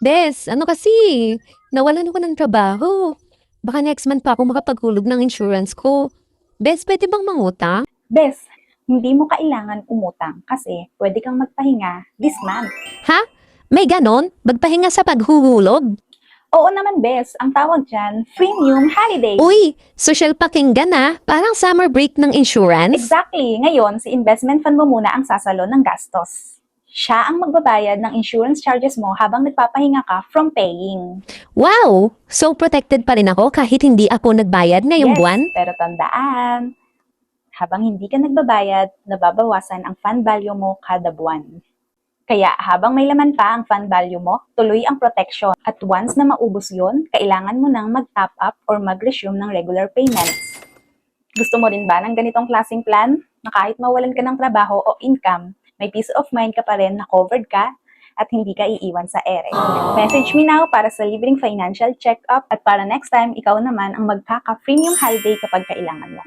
Des, ano kasi, nawalan ako ng trabaho. Baka next month pa ako makapaghulog ng insurance ko. Bes, pwede bang mangutang? Bes, hindi mo kailangan umutang kasi pwede kang magpahinga this month. Ha? May ganon? Magpahinga sa paghuhulog? Oo naman, Bes. Ang tawag dyan, freemium holiday. Uy, social pakinggan ah. Parang summer break ng insurance? Exactly. Ngayon, si investment fund mo muna ang sasalo ng gastos. Siya ang magbabayad ng insurance charges mo habang nagpapahinga ka from paying. Wow! So protected pa rin ako kahit hindi ako nagbayad ngayong Yes, buwan? pero tandaan, habang hindi ka nagbabayad, nababawasan ang fund value mo kada buwan. Kaya habang may laman pa ang fund value mo, tuloy ang protection. At once na maubos yun, kailangan mo nang mag-top up or mag-resume ng regular payments. Gusto mo rin ba ng ganitong klaseng plan? Na kahit mawalan ka ng trabaho o income, may peace of mind ka pa rin na covered ka at hindi ka iiwan sa ere. Message me now para sa libreng financial check-up at para next time, ikaw naman ang magkaka-premium holiday kapag kailangan mo.